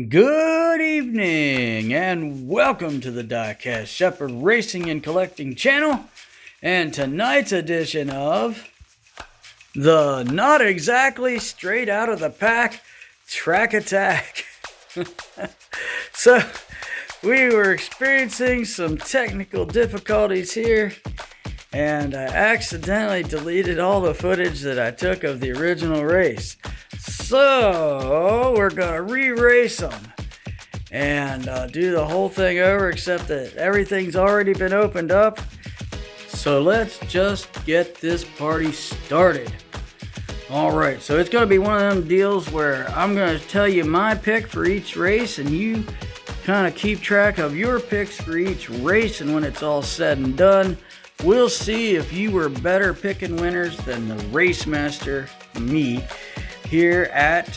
Good evening and welcome to the Diecast Shepherd Racing and Collecting channel and tonight's edition of the not exactly straight out of the pack track attack. So we were experiencing some technical difficulties here and I accidentally deleted all the footage that I took of the original race. So we're gonna re-race them and do the whole thing over, except that everything's already been opened up. So let's just get this party started. Alright, so it's gonna be one of them deals where I'm gonna tell you my pick for each race and you kind of keep track of your picks for each race, and when it's all said and done, we'll see if you were better picking winners than the race master, me, here at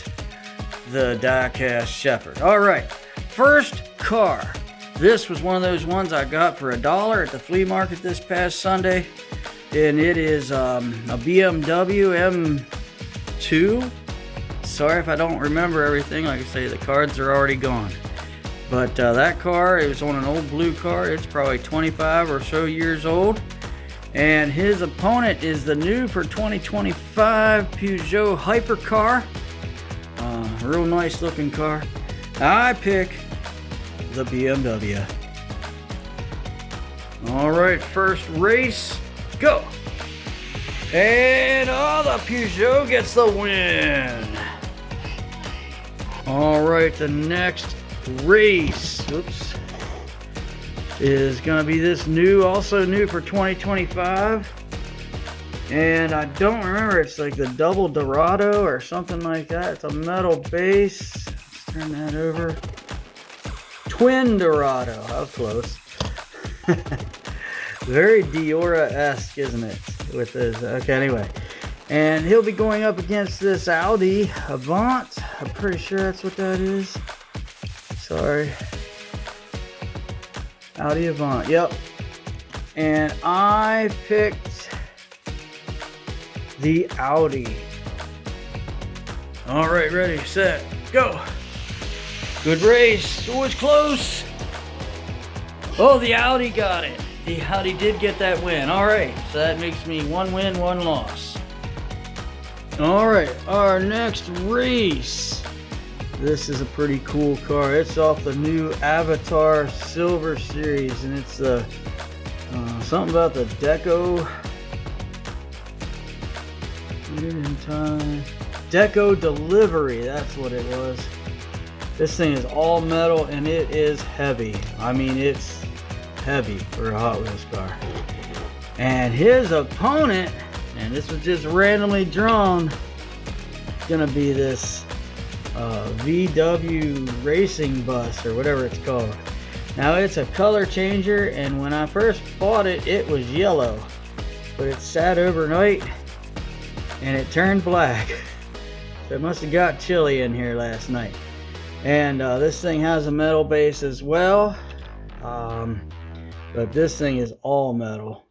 the Diecast Shepherd. All right, first car. This was one of those ones I got for $1 at the flea market this past Sunday, and it is a BMW M2. Sorry if I don't remember everything. Like I say, the cards are already gone. But that car, it was on an old blue car. It's probably 25 or so years old. And his opponent is the new for 2025 Peugeot Hypercar. Real nice looking car. I pick the BMW. Alright, first race, go! And the Peugeot gets the win. Alright, the next race, is gonna be this new, also new for 2025, and I don't remember, it's like the double Dorado or something like that. It's a metal base. Let's turn that over. Twin Dorado. I was close. Very Diora-esque, isn't it, with this? Okay, anyway, and he'll be going up against this Audi Avant. I'm pretty sure that's what that is. Sorry. Audi Avant, yep. And I picked the Audi. All right, ready, set, go. Good race. Oh, it's close. Oh, the Audi got it. The Audi did get that win. All right, so that makes me one win, one loss. All right, our next race. This is a pretty cool car. It's off the new Avatar Silver Series, and it's something about the Deco delivery. That's what it was. This thing is all metal and it is heavy. I mean, it's heavy for a Hot Wheels car. And his opponent, and this was just randomly drawn, is gonna be this VW racing bus or whatever it's called. Now it's a color changer, and when I first bought it, it was yellow, but it sat overnight and it turned black. So it must have got chilly in here last night. And this thing has a metal base as well, but this thing is all metal.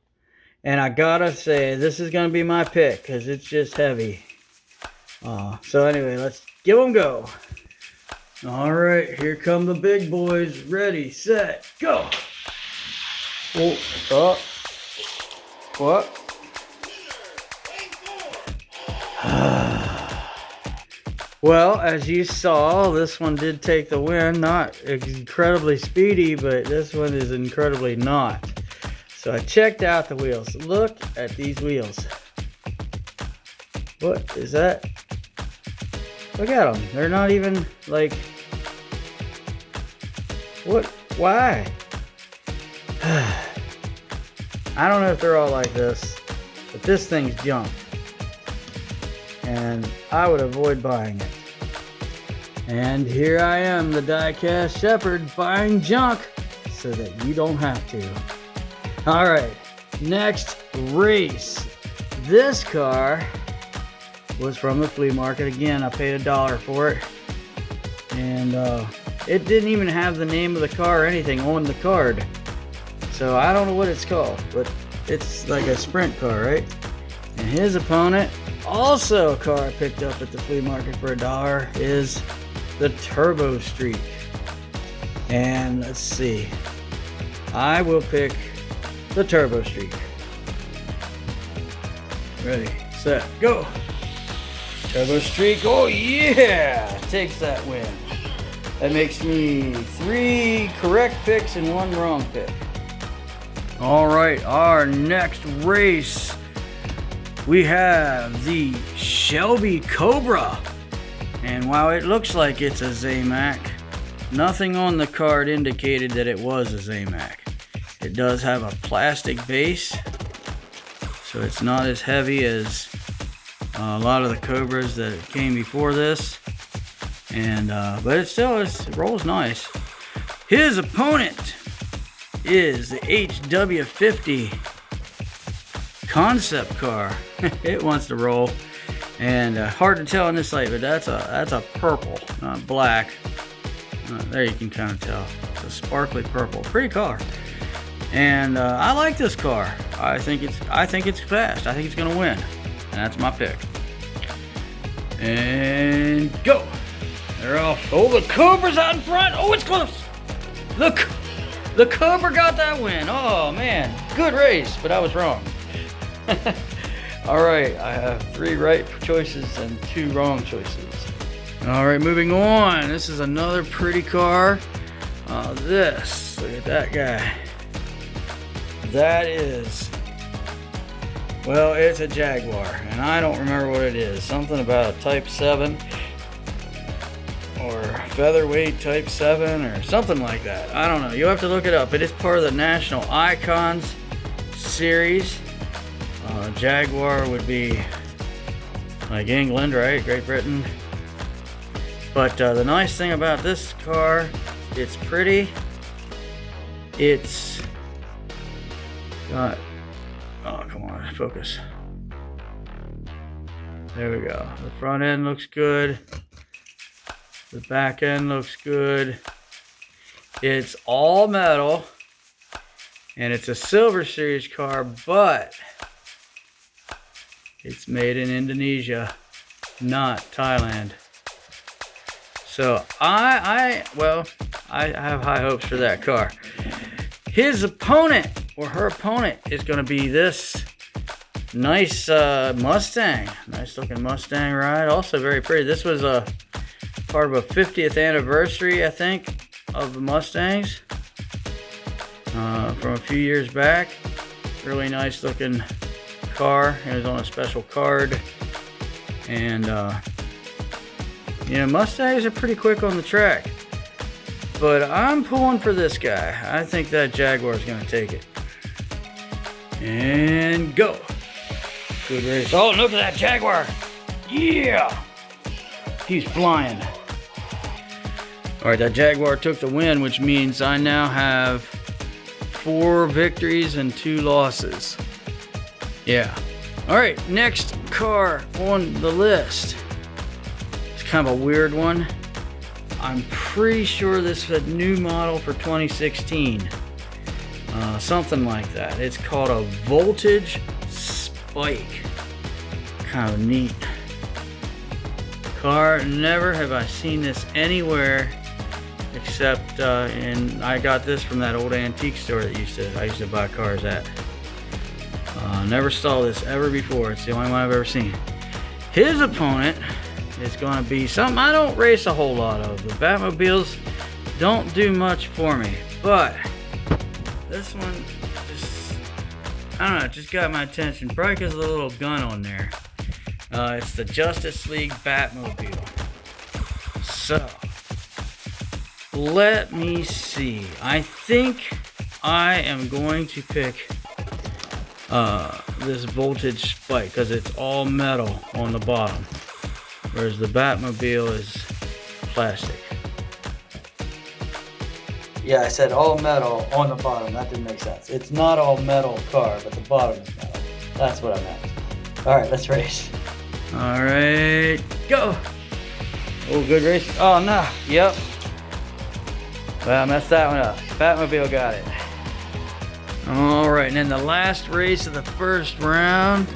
And I gotta say, this is gonna be my pick because it's just heavy. So anyway, let's give them go. All right, here come the big boys. Ready, set, go. Oh, what? Well, as you saw, this one did take the win. Not incredibly speedy, but this one is incredibly not. So I checked out the wheels. Look at these wheels. What is that? Look at them. They're not even like... What? Why? I don't know if they're all like this, but this thing's junk. And I would avoid buying it. And here I am, the Diecast Shepherd, buying junk so that you don't have to. Alright, next race. This car was from the flea market. Again, I paid $1 for it. And it didn't even have the name of the car or anything on the card. So I don't know what it's called, but it's like a sprint car, right? And his opponent, also a car I picked up at the flea market for $1, is the Turbo Streak. And let's see. I will pick the Turbo Streak. Ready, set, go. Turbo Streak, oh yeah! Takes that win. That makes me 3 correct picks and 1 wrong pick. All right, our next race, we have the Shelby Cobra. And while it looks like it's a Zamac, nothing on the card indicated that it was a Zamac. It does have a plastic base, so it's not as heavy as a lot of the Cobras that came before this. And but it rolls nice. His opponent is the HW50 concept car. It wants to roll, and hard to tell in this light, but that's a purple, not black. There you can kind of tell. It's a sparkly purple, pretty car. And I like this car. I think it's fast. I think it's gonna win, and that's my pick. And go. They're off. Oh, the Cobra's out in front. Oh, it's close. The Cobra got that win. Oh man, good race, but I was wrong. All right, I have 3 right choices and 2 wrong choices. All right, moving on. This is another pretty car. Look at that guy. That is, well, it's a Jaguar, and I don't remember what it is. Something about a Type 7 or featherweight Type 7 or something like that. I don't know. You'll have to look it up. It is part of the National Icons series. Jaguar would be like England, right? Great Britain. But the nice thing about this car, it's pretty. It's got, oh, come on, focus. There we go. The front end looks good. The back end looks good. It's all metal, and it's a Silver Series car, but it's made in Indonesia, not Thailand. So I have high hopes for that car. His opponent, or her opponent, is going to be this nice Mustang. Nice looking Mustang ride. Also very pretty. This was a part of a 50th anniversary, I think, of the Mustangs from a few years back. Really nice looking car. It was on a special card. And you know, Mustangs are pretty quick on the track. But I'm pulling for this guy. I think that Jaguar is going to take it. And go. Good race. Oh, look at that Jaguar. Yeah. He's flying. All right, that Jaguar took the win, which means I now have 4 victories and 2 losses. Yeah. All right, next car on the list. It's kind of a weird one. I'm pretty sure this is a new model for 2016. Something like that. It's called a Voltage Spike. Kind of neat car. Never have I seen this anywhere except and I got this from that old antique store that I used to buy cars at. Never saw this ever before. It's the only one I've ever seen. His opponent is going to be something I don't race a whole lot of. The Batmobiles don't do much for me, but this one just, I don't know, it just got my attention, probably because of the little gun on there. It's the Justice League Batmobile. So, let me see. I think I am going to pick this Voltage Spike because it's all metal on the bottom, whereas the Batmobile is plastic. Yeah, I said all metal on the bottom. That didn't make sense. It's not all metal car, but the bottom is metal. That's what I meant. All right, let's race. All right, go. Oh, good race. Oh, no. Yep. Well, I messed that one up. Batmobile got it. All right, and then the last race of the first round,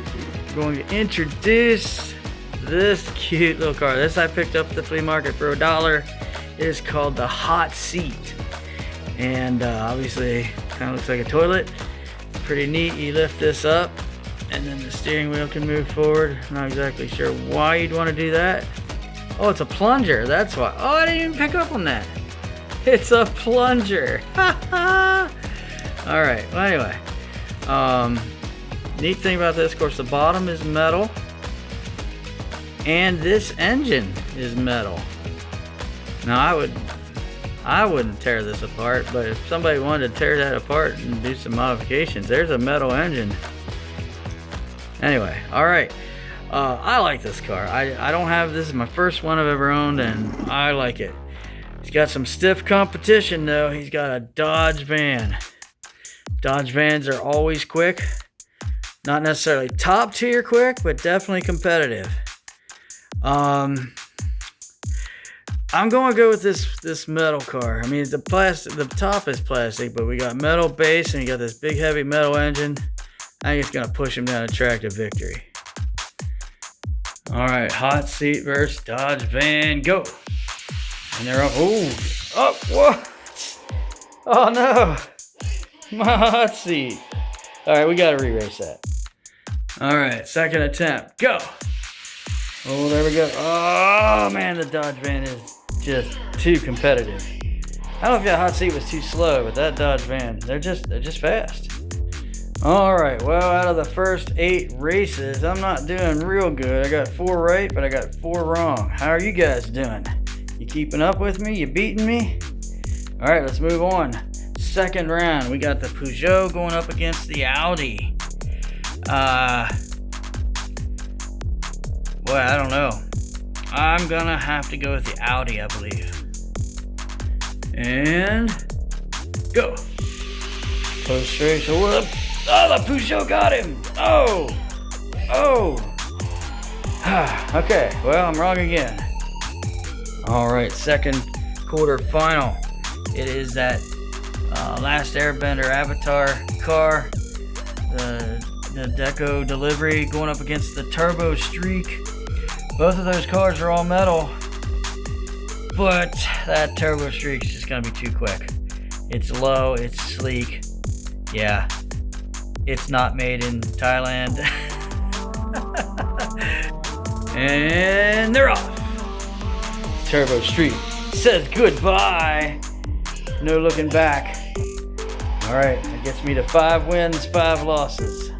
we're going to introduce the this cute little car. This I picked up at the flea market for $1. It is called the Hot Seat. And obviously kind of looks like a toilet. Pretty neat. You lift this up and then the steering wheel can move forward. Not exactly sure why you'd want to do that. Oh, it's a plunger. That's why. Oh, I didn't even pick up on that. It's a plunger. Alright, well anyway. Neat thing about this, of course, the bottom is metal. And this engine is metal. Now I wouldn't tear this apart, but if somebody wanted to tear that apart and do some modifications, there's a metal engine. Anyway, alright. I like this car. I don't have, this is my first one I've ever owned, and I like it. He's got some stiff competition though. He's got a Dodge van. Dodge vans are always quick. Not necessarily top tier quick, but definitely competitive. I'm gonna go with this metal car. I mean, the top is plastic, but we got metal base and you got this big heavy metal engine. I think it's gonna push him down the track to victory. All right, Hot Seat versus Dodge van, go. And they're up. Oh, what? Oh no, my Hot Seat. All right, we gotta re-race that. All right, second attempt, go. Oh, there we go. Oh man, the Dodge van is just too competitive. I don't know if that Hot Seat was too slow, but that Dodge van, they're just fast. All right, well, out of the first 8 races, I'm not doing real good. I got 4 right, but I got 4 wrong. How are you guys doing? You keeping up with me? You beating me? All right, let's move on. Second round, we got the Peugeot going up against the Audi. Boy, I don't know. I'm gonna have to go with the Audi, I believe. And go. Post straight. So what? Oh, the Peugeot got him. Oh. Okay. Well, I'm wrong again. All right. Second quarterfinal. It is that Last Airbender Avatar car. The Deco delivery going up against the Turbo Streak. Both of those cars are all metal, but that Turbo Streak is just gonna be too quick. It's low, it's sleek. Yeah, it's not made in Thailand. And they're off. Turbo Streak says goodbye. No looking back. All right, that gets me to 5 wins, 5 losses.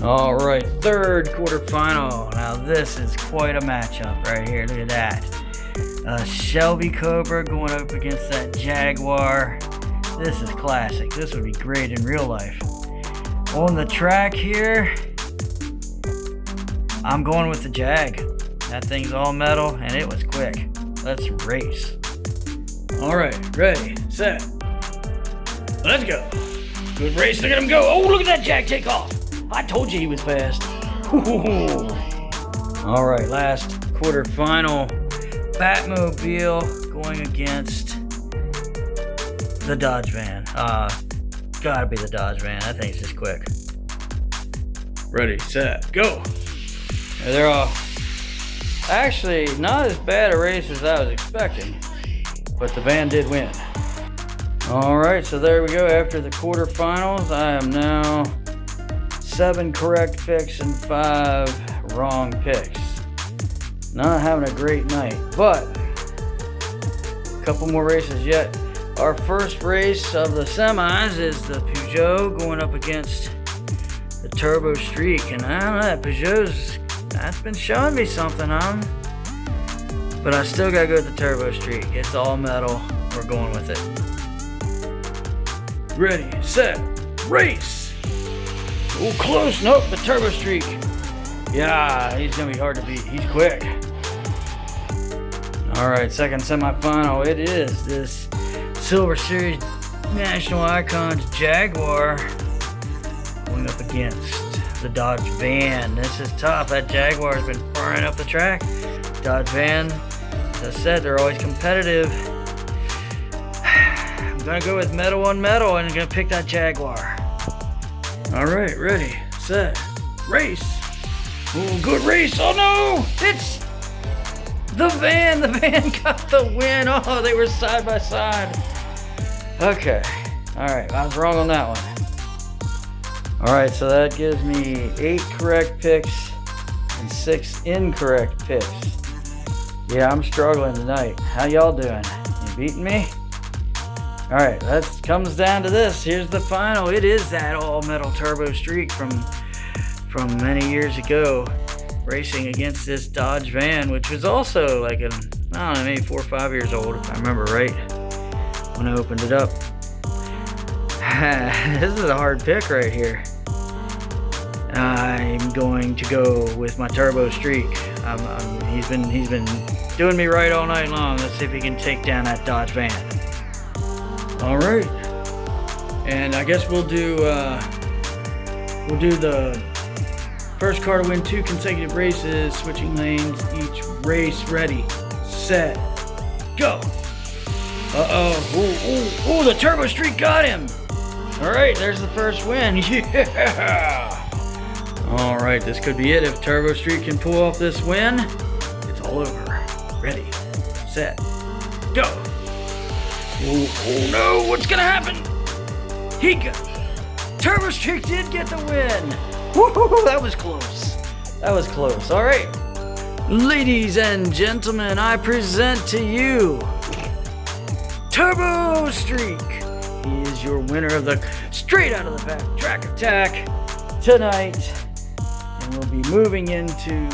All right, third quarterfinal. Now this is quite a matchup right here. Look at that. Shelby Cobra going up against that Jaguar. This is classic. This would be great in real life. On the track here, I'm going with the Jag. That thing's all metal and it was quick. Let's race. All right, ready, set, let's go. Good race. Look at him go. Oh, look at that Jag take off. I told you he was fast. All right, last quarterfinal. Batmobile going against the Dodge van. Gotta be the Dodge van. That thing's just quick. Ready, set, go. And they're all actually not as bad a race as I was expecting, but the van did win. All right, so there we go. After the quarterfinals, I am now 7 correct picks and 5 wrong picks. Not having a great night, but a couple more races yet. Our first race of the semis is the Peugeot going up against the Turbo Streak. And I don't know, that that's been showing me something, but I still gotta go with the Turbo Streak. It's all metal. We're going with it. Ready, set, race. Oh, close. Nope, the Turbo Streak. Yeah, he's gonna be hard to beat. He's quick. All right, second semifinal. It is this Silver Series National Icons Jaguar going up against the Dodge van. This is tough. That Jaguar has been burning up the track. Dodge van, as I said, they're always competitive. I'm gonna go with metal on metal and I'm gonna pick that Jaguar. All right, ready, set, race. Oh, good race. Oh no, it's the van. The van got the win. Oh, they were side by side. Okay, all right, I was wrong on that one. All right, so that gives me 8 correct picks and 6 incorrect picks. Yeah, I'm struggling tonight. How y'all doing? You beating me? All right, that comes down to this. Here's the final. It is that all-metal turbo streak from many years ago, racing against this Dodge van, which was also like I don't know, maybe 4 or 5 years old, if I remember right, when I opened it up. This is a hard pick right here. I'm going to go with my turbo streak. He's been doing me right all night long. Let's see if he can take down that Dodge van. All right, and I guess we'll do the first car to win 2 consecutive races, switching lanes each race. Ready, set, go. Oh, the turbo streak got him. All right, there's the first win. Yeah. All right, this could be it. If turbo streak can pull off this win, it's all over. Ready, set, go. Oh no, what's gonna happen? Turbo Streak did get the win. Woohoo, that was close. That was close. All right, ladies and gentlemen, I present to you Turbo Streak. He is your winner of the Straight Out of the Pack Track Attack tonight. And we'll be moving into,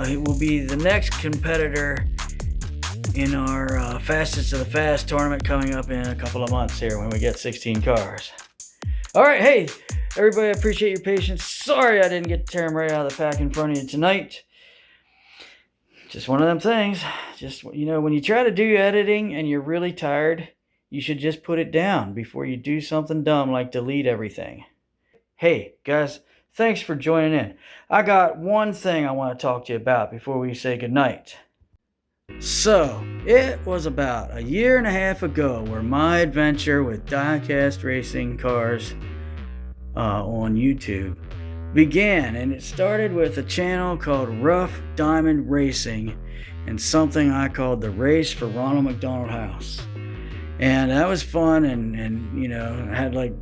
he will be the next competitor in our Fastest of the Fast tournament coming up in a couple of months here when we get 16 cars. All right, hey, everybody, I appreciate your patience. Sorry I didn't get to tear them right out of the pack in front of you tonight. Just one of them things. Just, you know, when you try to do editing and you're really tired, you should just put it down before you do something dumb like delete everything. Hey, guys, thanks for joining in. I got one thing I want to talk to you about before we say goodnight. So, it was about 1.5 years ago where my adventure with diecast racing cars on YouTube began, and it started with a channel called Rough Diamond Racing and something I called the Race for Ronald McDonald House. And that was fun, and you know, I had like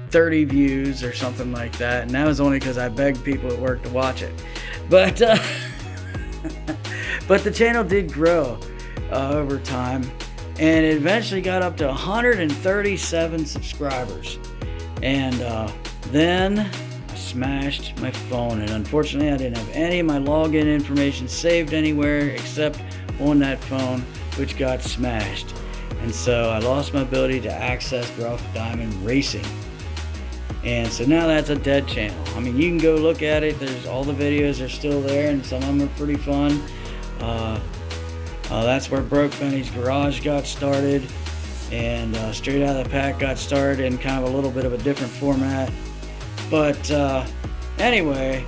30 views or something like that, and that was only because I begged people at work to watch it. But but the channel did grow over time, and it eventually got up to 137 subscribers. And then I smashed my phone, and unfortunately I didn't have any of my login information saved anywhere except on that phone, which got smashed. And so I lost my ability to access Rough Diamond Racing. And so now that's a dead channel. I mean, you can go look at it. There's all the videos are still there, and some of them are pretty fun. That's where Broke Benny's Garage got started, and Straight Out of the Pack got started in kind of a little bit of a different format. But anyway,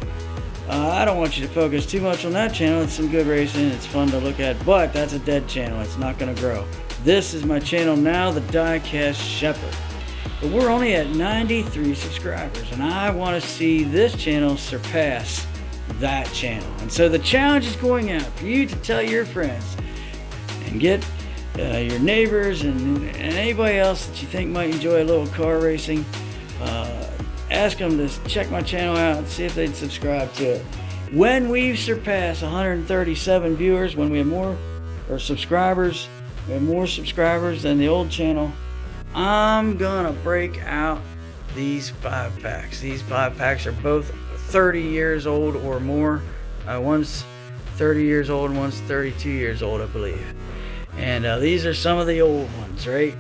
I don't want you to focus too much on that channel. It's some good racing. It's fun to look at, but that's a dead channel. It's not going to grow. This is my channel now, the Diecast Shepherd. But we're only at 93 subscribers, and I want to see this channel surpass that channel. And so the challenge is going out for you to tell your friends and get your neighbors and anybody else that you think might enjoy a little car racing. Ask them to check my channel out and see if they'd subscribe to it. When we surpass 137 viewers, when we have more subscribers, we have more subscribers than the old channel, I'm gonna break out these 5-packs. These 5-packs are both 30 years old or more. One's 30 years old and one's 32 years old, I believe. And these are some of the old ones, right?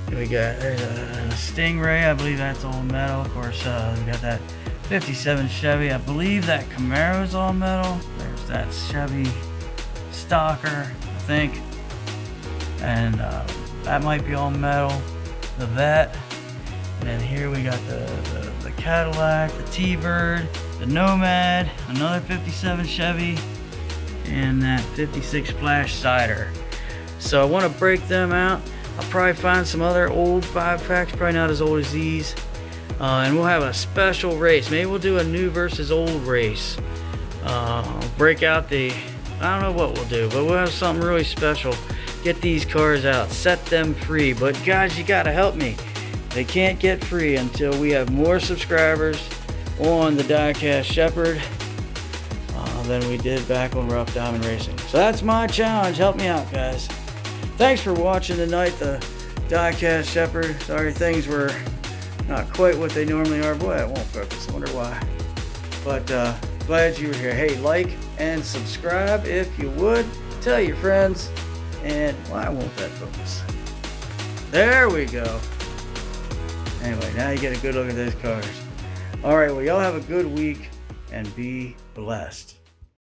We got, there's a Stingray, I believe that's all metal. Of course, we got that 57 Chevy. I believe that Camaro's all metal. There's that Chevy Stalker, I think. And that might be all metal. The Vet. And then here we got the Cadillac, the T-Bird, the Nomad, another 57 Chevy, and that 56 Splash Cider. So I want to break them out. I'll probably find some other old 5-packs, probably not as old as these. And we'll have a special race. Maybe we'll do a new versus old race. Break out the, I don't know what we'll do, but we'll have something really special. Get these cars out, set them free. But guys, you gotta help me. They can't get free until we have more subscribers on the Diecast Shepherd than we did back on Rough Diamond Racing. So that's my challenge. Help me out, guys. Thanks for watching tonight, the Diecast Shepherd. Sorry things were not quite what they normally are. Boy, it won't focus. I wonder why. But glad you were here. Hey, like and subscribe if you would. Tell your friends. And why won't that focus? There we go. Anyway, now you get a good look at those cars. All right, well, y'all have a good week and be blessed.